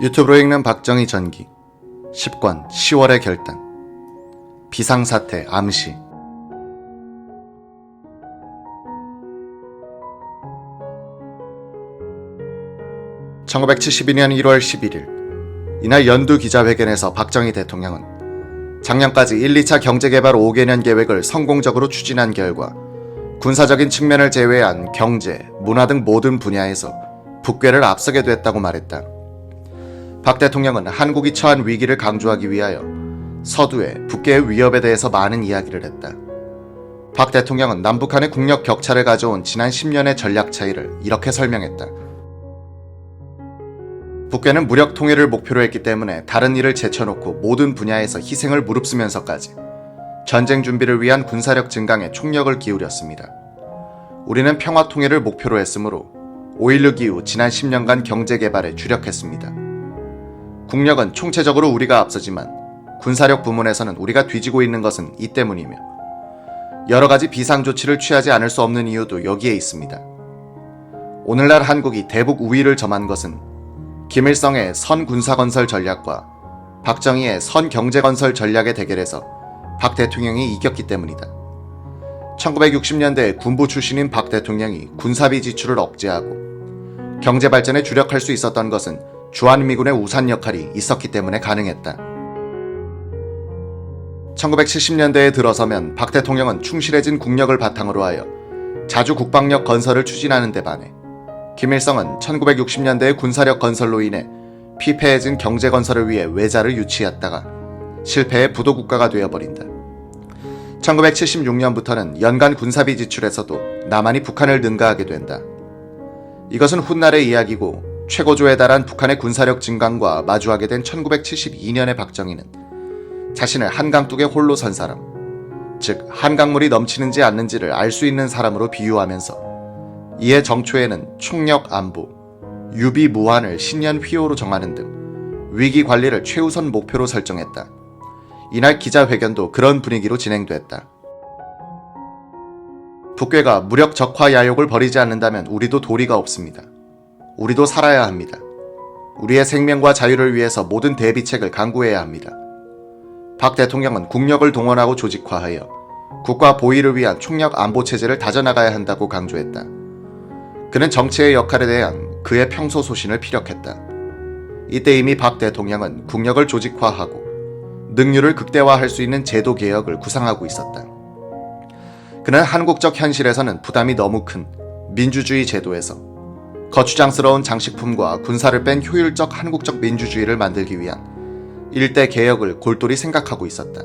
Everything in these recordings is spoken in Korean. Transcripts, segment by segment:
유튜브로 읽는 박정희 전기 10권 10월의 결단 비상사태 암시 1972년 1월 11일 이날 연두 기자회견에서 박정희 대통령은 작년까지 1, 2차 경제개발 5개년 계획을 성공적으로 추진한 결과 군사적인 측면을 제외한 경제, 문화 등 모든 분야에서 북괴를 앞서게 됐다고 말했다. 박 대통령은 한국이 처한 위기를 강조하기 위하여 서두에 북괴의 위협에 대해서 많은 이야기를 했다. 박 대통령은 남북한의 국력 격차를 가져온 지난 10년의 전략 차이를 이렇게 설명했다. 북괴는 무력 통일을 목표로 했기 때문에 다른 일을 제쳐놓고 모든 분야에서 희생을 무릅쓰면서까지 전쟁 준비를 위한 군사력 증강에 총력을 기울였습니다. 우리는 평화 통일을 목표로 했으므로 5.16 이후 지난 10년간 경제 개발에 주력했습니다. 국력은 총체적으로 우리가 앞서지만 군사력 부문에서는 우리가 뒤지고 있는 것은 이 때문이며 여러 가지 비상조치를 취하지 않을 수 없는 이유도 여기에 있습니다. 오늘날 한국이 대북 우위를 점한 것은 김일성의 선 군사건설 전략과 박정희의 선 경제건설 전략의 대결에서 박 대통령이 이겼기 때문이다. 1960년대 군부 출신인 박 대통령이 군사비 지출을 억제하고 경제발전에 주력할 수 있었던 것은 주한미군의 우산 역할이 있었기 때문에 가능했다. 1970년대에 들어서면 박 대통령은 충실해진 국력을 바탕으로 하여 자주 국방력 건설을 추진하는 데 반해 김일성은 1960년대의 군사력 건설로 인해 피폐해진 경제 건설을 위해 외자를 유치했다가 실패의 부도국가가 되어버린다. 1976년부터는 연간 군사비 지출에서도 남한이 북한을 능가하게 된다. 이것은 훗날의 이야기고 최고조에 달한 북한의 군사력 증강과 마주하게 된 1972년의 박정희는 자신을 한강둑에 홀로 선 사람, 즉 한강물이 넘치는지 않는지를 알 수 있는 사람으로 비유하면서 이에 정초에는 총력 안보, 유비무환을 신년 휘호로 정하는 등 위기 관리를 최우선 목표로 설정했다. 이날 기자회견도 그런 분위기로 진행됐다. 북괴가 무력 적화 야욕을 버리지 않는다면 우리도 도리가 없습니다. 우리도 살아야 합니다. 우리의 생명과 자유를 위해서 모든 대비책을 강구해야 합니다. 박 대통령은 국력을 동원하고 조직화하여 국가 보위를 위한 총력 안보 체제를 다져나가야 한다고 강조했다. 그는 정치의 역할에 대한 그의 평소 소신을 피력했다. 이때 이미 박 대통령은 국력을 조직화하고 능률을 극대화할 수 있는 제도 개혁을 구상하고 있었다. 그는 한국적 현실에서는 부담이 너무 큰 민주주의 제도에서 거추장스러운 장식품과 군사를 뺀 효율적 한국적 민주주의를 만들기 위한 일대 개혁을 골똘히 생각하고 있었다.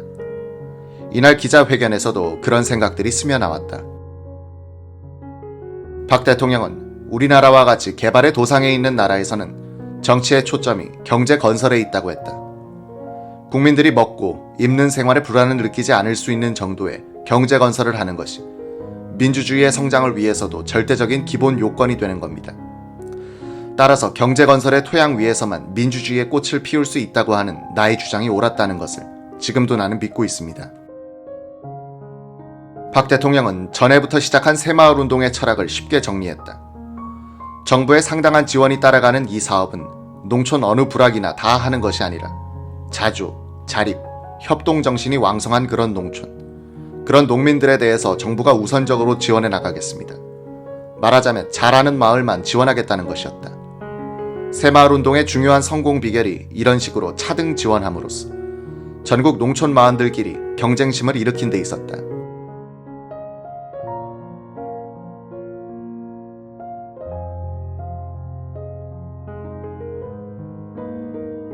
이날 기자회견에서도 그런 생각들이 스며나왔다. 박 대통령은 우리나라와 같이 개발의 도상에 있는 나라에서는 정치의 초점이 경제 건설에 있다고 했다. 국민들이 먹고 입는 생활에 불안을 느끼지 않을 수 있는 정도의 경제 건설을 하는 것이 민주주의의 성장을 위해서도 절대적인 기본 요건이 되는 겁니다. 따라서 경제 건설의 토양 위에서만 민주주의의 꽃을 피울 수 있다고 하는 나의 주장이 옳았다는 것을 지금도 나는 믿고 있습니다. 박 대통령은 전해부터 시작한 새마을운동의 철학을 쉽게 정리했다. 정부의 상당한 지원이 따라가는 이 사업은 농촌 어느 부락이나 다 하는 것이 아니라 자조, 자립, 협동 정신이 왕성한 그런 농촌, 그런 농민들에 대해서 정부가 우선적으로 지원해 나가겠습니다. 말하자면 잘하는 마을만 지원하겠다는 것이었다. 새마을운동의 중요한 성공 비결이 이런 식으로 차등 지원함으로써 전국 농촌 마을들끼리 경쟁심을 일으킨 데 있었다.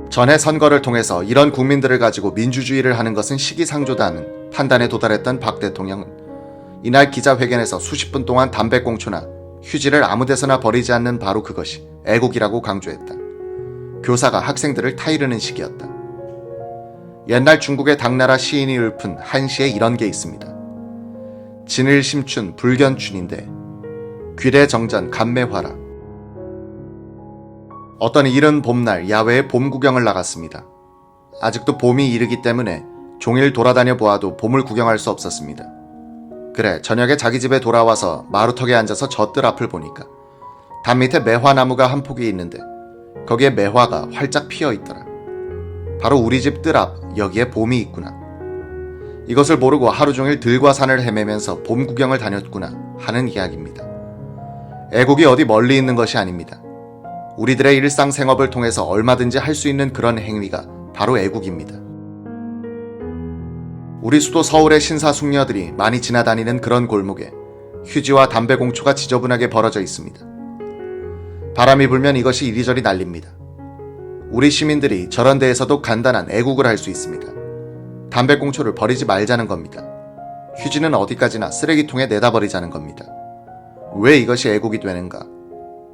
전해 선거를 통해서 이런 국민들을 가지고 민주주의를 하는 것은 시기상조다는 판단에 도달했던 박 대통령은 이날 기자회견에서 수십 분 동안 담배꽁초나 휴지를 아무데서나 버리지 않는 바로 그것이 애국이라고 강조했다. 교사가 학생들을 타이르는 시기였다. 옛날 중국의 당나라 시인이 읊은 한 시에 이런 게 있습니다. 진일심춘 불견춘인데 귀래정전 감매화라. 어떤 이른 봄날 야외에 봄 구경을 나갔습니다. 아직도 봄이 이르기 때문에 종일 돌아다녀 보아도 봄을 구경할 수 없었습니다. 그래 저녁에 자기 집에 돌아와서 마루턱에 앉아서 젖들 앞을 보니까 담 밑에 매화나무가 한 폭이 있는데 거기에 매화가 활짝 피어 있더라. 바로 우리 집 뜰 앞 여기에 봄이 있구나. 이것을 모르고 하루 종일 들과 산을 헤매면서 봄 구경을 다녔구나 하는 이야기입니다. 애국이 어디 멀리 있는 것이 아닙니다. 우리들의 일상생업을 통해서 얼마든지 할 수 있는 그런 행위가 바로 애국입니다. 우리 수도 서울의 신사숙녀들이 많이 지나다니는 그런 골목에 휴지와 담배 공초가 지저분하게 벌어져 있습니다. 바람이 불면 이것이 이리저리 날립니다. 우리 시민들이 저런 데에서도 간단한 애국을 할 수 있습니다. 담배 공초를 버리지 말자는 겁니다. 휴지는 어디까지나 쓰레기통에 내다 버리자는 겁니다. 왜 이것이 애국이 되는가?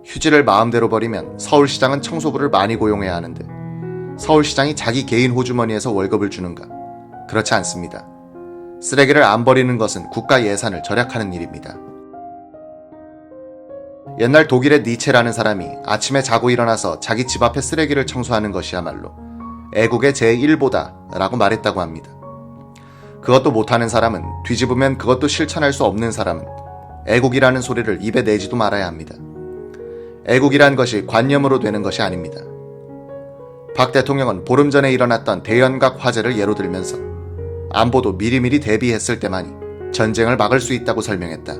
휴지를 마음대로 버리면 서울시장은 청소부를 많이 고용해야 하는데 서울시장이 자기 개인 호주머니에서 월급을 주는가? 그렇지 않습니다. 쓰레기를 안 버리는 것은 국가 예산을 절약하는 일입니다. 옛날 독일의 니체라는 사람이 아침에 자고 일어나서 자기 집 앞에 쓰레기를 청소하는 것이야말로 애국의 제1보다 라고 말했다고 합니다. 그것도 못하는 사람은, 뒤집으면 그것도 실천할 수 없는 사람은 애국이라는 소리를 입에 내지도 말아야 합니다. 애국이란 것이 관념으로 되는 것이 아닙니다. 박 대통령은 보름 전에 일어났던 대연각 화재를 예로 들면서 안보도 미리미리 대비했을 때만이 전쟁을 막을 수 있다고 설명했다.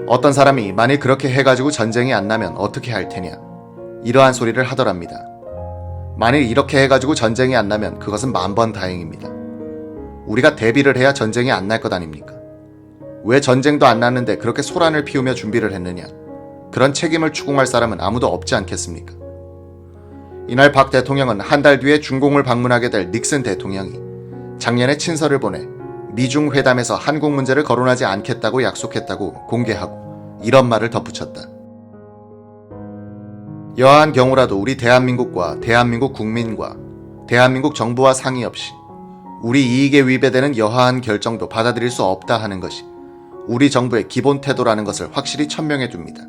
어떤 사람이 만일 그렇게 해가지고 전쟁이 안 나면 어떻게 할 테냐, 이러한 소리를 하더랍니다. 만일 이렇게 해가지고 전쟁이 안 나면 그것은 만번 다행입니다. 우리가 대비를 해야 전쟁이 안 날 것 아닙니까? 왜 전쟁도 안 났는데 그렇게 소란을 피우며 준비를 했느냐, 그런 책임을 추궁할 사람은 아무도 없지 않겠습니까? 이날 박 대통령은 한 달 뒤에 중공을 방문하게 될 닉슨 대통령이 작년에 친서를 보내 미중 회담에서 한국 문제를 거론하지 않겠다고 약속했다고 공개하고 이런 말을 덧붙였다. 여하한 경우라도 우리 대한민국과 대한민국 국민과 대한민국 정부와 상의 없이 우리 이익에 위배되는 여하한 결정도 받아들일 수 없다 하는 것이 우리 정부의 기본 태도라는 것을 확실히 천명해 둡니다.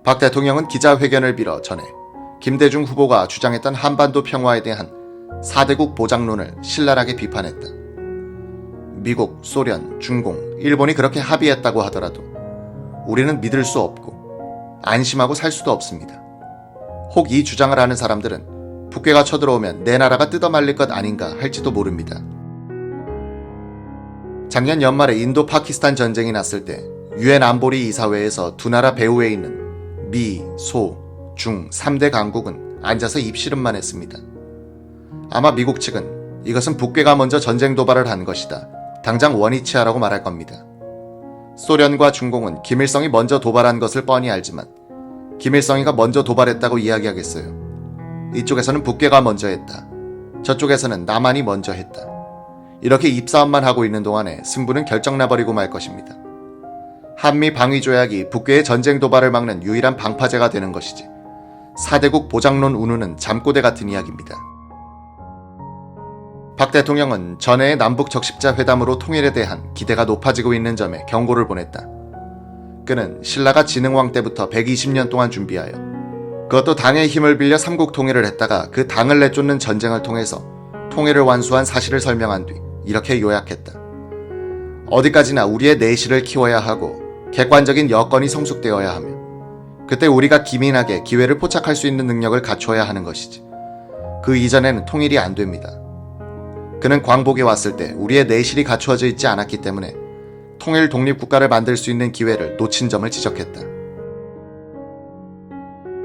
박 대통령은 기자회견을 빌어 전에 김대중 후보가 주장했던 한반도 평화에 대한 4대국 보장론을 신랄하게 비판했다. 미국, 소련, 중공, 일본이 그렇게 합의했다고 하더라도 우리는 믿을 수 없고 안심하고 살 수도 없습니다. 혹 이 주장을 하는 사람들은 북괴가 쳐들어오면 내 나라가 뜯어말릴 것 아닌가 할지도 모릅니다. 작년 연말에 인도 파키스탄 전쟁이 났을 때 유엔 안보리 이사회에서 두 나라 배후에 있는 미, 소, 중 3대 강국은 앉아서 입씨름만 했습니다. 아마 미국 측은 이것은 북괴가 먼저 전쟁 도발을 한 것이다, 당장 원위치하라고 말할 겁니다. 소련과 중공은 김일성이 먼저 도발한 것을 뻔히 알지만 김일성이가 먼저 도발했다고 이야기하겠어요. 이쪽에서는 북괴가 먼저 했다, 저쪽에서는 남한이 먼저 했다. 이렇게 입싸움만 하고 있는 동안에 승부는 결정나버리고 말 것입니다. 한미 방위조약이 북괴의 전쟁 도발을 막는 유일한 방파제가 되는 것이지 4대국 보장론 운운은 잠꼬대 같은 이야기입니다. 박 대통령은 전해의 남북 적십자 회담으로 통일에 대한 기대가 높아지고 있는 점에 경고를 보냈다. 그는 신라가 진흥왕 때부터 120년 동안 준비하여 그것도 당의 힘을 빌려 삼국 통일을 했다가 그 당을 내쫓는 전쟁을 통해서 통일을 완수한 사실을 설명한 뒤 이렇게 요약했다. 어디까지나 우리의 내실을 키워야 하고 객관적인 여건이 성숙되어야 하며 그때 우리가 기민하게 기회를 포착할 수 있는 능력을 갖춰야 하는 것이지 그 이전에는 통일이 안 됩니다. 그는 광복에 왔을 때 우리의 내실이 갖추어져 있지 않았기 때문에 통일 독립국가를 만들 수 있는 기회를 놓친 점을 지적했다.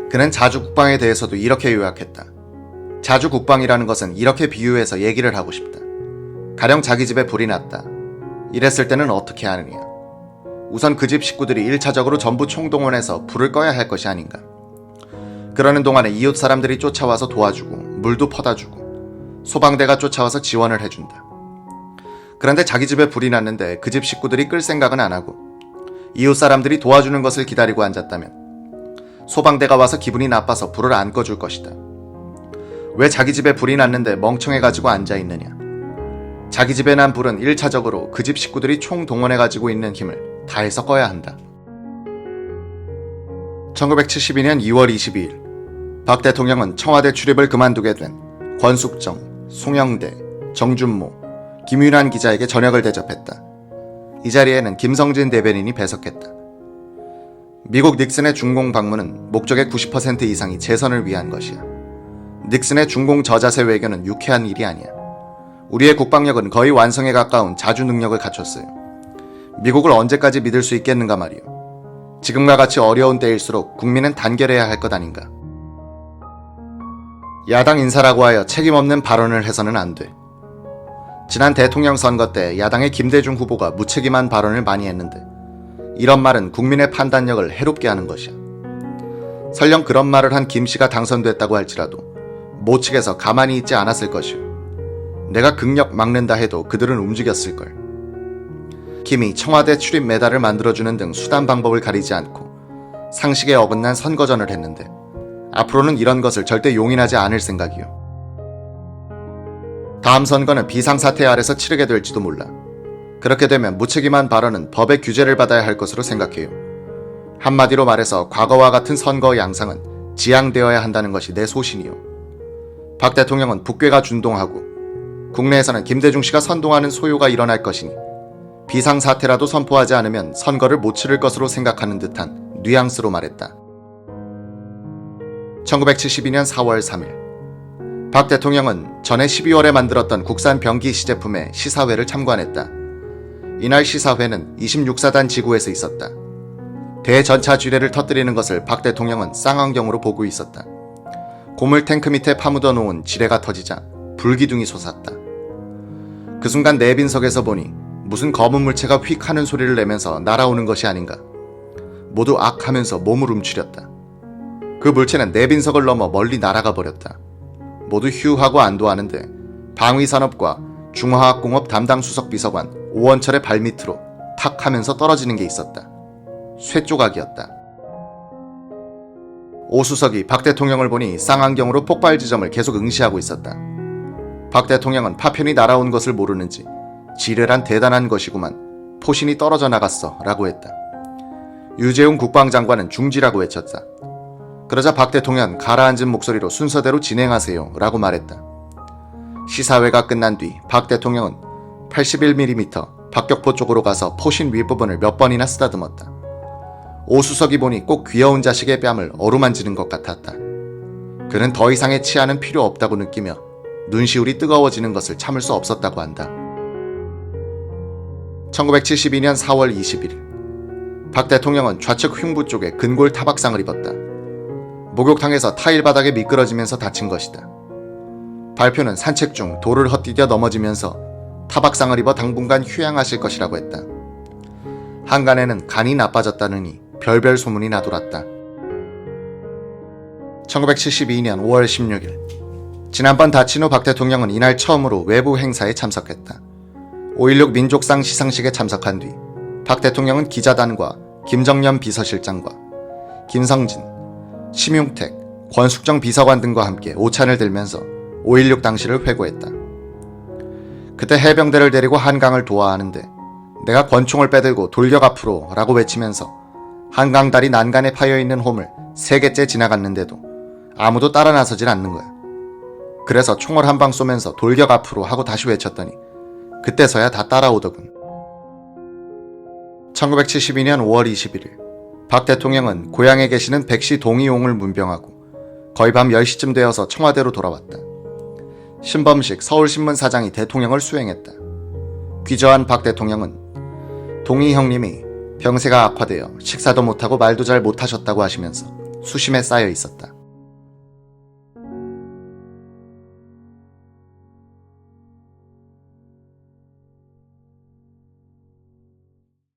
그는 자주국방에 대해서도 이렇게 요약했다. 자주국방이라는 것은 이렇게 비유해서 얘기를 하고 싶다. 가령 자기 집에 불이 났다. 이랬을 때는 어떻게 하느냐. 우선 그 집 식구들이 1차적으로 전부 총동원해서 불을 꺼야 할 것이 아닌가. 그러는 동안에 이웃 사람들이 쫓아와서 도와주고 물도 퍼다주고 소방대가 쫓아와서 지원을 해준다. 그런데 자기 집에 불이 났는데 그 집 식구들이 끌 생각은 안 하고 이웃 사람들이 도와주는 것을 기다리고 앉았다면 소방대가 와서 기분이 나빠서 불을 안 꺼줄 것이다. 왜 자기 집에 불이 났는데 멍청해가지고 앉아있느냐. 자기 집에 난 불은 1차적으로 그 집 식구들이 총동원해가지고 있는 힘을 다해서 꺼야 한다. 1972년 2월 22일 박 대통령은 청와대 출입을 그만두게 된 권숙정, 송영대, 정준모, 김윤환 기자에게 저녁을 대접했다. 이 자리에는 김성진 대변인이 배석했다. 미국 닉슨의 중공 방문은 목적의 90% 이상이 재선을 위한 것이야. 닉슨의 중공 저자세 외교는 유쾌한 일이 아니야. 우리의 국방력은 거의 완성에 가까운 자주 능력을 갖췄어요. 미국을 언제까지 믿을 수 있겠는가 말이오. 지금과 같이 어려운 때일수록 국민은 단결해야 할 것 아닌가. 야당 인사라고 하여 책임 없는 발언을 해서는 안 돼. 지난 대통령 선거 때 야당의 김대중 후보가 무책임한 발언을 많이 했는데 이런 말은 국민의 판단력을 해롭게 하는 것이야. 설령 그런 말을 한 김씨가 당선됐다고 할지라도 모 측에서 가만히 있지 않았을 것이오. 내가 극력 막는다 해도 그들은 움직였을걸. 김이 청와대 출입 메달을 만들어주는 등 수단 방법을 가리지 않고 상식에 어긋난 선거전을 했는데 앞으로는 이런 것을 절대 용인하지 않을 생각이오. 다음 선거는 비상사태 아래서 치르게 될지도 몰라. 그렇게 되면 무책임한 발언은 법의 규제를 받아야 할 것으로 생각해요. 한마디로 말해서 과거와 같은 선거 양상은 지양되어야 한다는 것이 내 소신이요. 박 대통령은 북괴가 준동하고 국내에서는 김대중 씨가 선동하는 소요가 일어날 것이니 비상사태라도 선포하지 않으면 선거를 못 치를 것으로 생각하는 듯한 뉘앙스로 말했다. 1972년 4월 3일 박 대통령은 전해 12월에 만들었던 국산 병기 시제품의 시사회를 참관했다. 이날 시사회는 26사단 지구에서 있었다. 대전차 쥐레를 터뜨리는 것을 박 대통령은 쌍안경으로 보고 있었다. 고물 탱크 밑에 파묻어 놓은 지뢰가 터지자 불기둥이 솟았다. 그 순간 내빈석에서 보니 무슨 검은 물체가 휙 하는 소리를 내면서 날아오는 것이 아닌가. 모두 악 하면서 몸을 움츠렸다. 그 물체는 내빈석을 넘어 멀리 날아가 버렸다. 모두 휴하고 안도하는데 방위산업과 중화학공업 담당 수석 비서관 오원철의 발밑으로 탁 하면서 떨어지는 게 있었다. 쇠조각이었다. 오 수석이 박 대통령을 보니 쌍안경으로 폭발 지점을 계속 응시하고 있었다. 박 대통령은 파편이 날아온 것을 모르는지 지뢰란 대단한 것이구만. 포신이 떨어져 나갔어 라고 했다. 유재웅 국방장관은 중지라고 외쳤다. 그러자 박 대통령은 가라앉은 목소리로 순서대로 진행하세요 라고 말했다. 시사회가 끝난 뒤 박 대통령은 81mm 박격포 쪽으로 가서 포신 윗부분을 몇 번이나 쓰다듬었다. 오 수석이 보니 꼭 귀여운 자식의 뺨을 어루만지는 것 같았다. 그는 더 이상의 치아는 필요 없다고 느끼며 눈시울이 뜨거워지는 것을 참을 수 없었다고 한다. 1972년 4월 21일 박 대통령은 좌측 흉부 쪽에 근골 타박상을 입었다. 목욕탕에서 타일 바닥에 미끄러지면서 다친 것이다. 발표는 산책 중 돌을 헛디뎌 넘어지면서 타박상을 입어 당분간 휴양하실 것이라고 했다. 한간에는 간이 나빠졌다느니 별별 소문이 나돌았다. 1972년 5월 16일 지난번 다친 후 박 대통령은 이날 처음으로 외부 행사에 참석했다. 5.16 민족상 시상식에 참석한 뒤 박 대통령은 기자단과 김정년 비서실장과 김성진, 심용택, 권숙정 비서관 등과 함께 오찬을 들면서 5.16 당시를 회고했다. 그때 해병대를 데리고 한강을 도하하는데 내가 권총을 빼들고 돌격 앞으로 라고 외치면서 한강다리 난간에 파여있는 홈을 3개째 지나갔는데도 아무도 따라 나서질 않는 거야. 그래서 총을 한 방 쏘면서 돌격 앞으로 하고 다시 외쳤더니 그때서야 다 따라오더군. 1972년 5월 21일 박 대통령은 고향에 계시는 백시 동의용을 문병하고 거의 밤 10시쯤 되어서 청와대로 돌아왔다. 신범식 서울신문 사장이 대통령을 수행했다. 귀저한 박 대통령은 동의 형님이 병세가 악화되어 식사도 못하고 말도 잘 못하셨다고 하시면서 수심에 쌓여 있었다.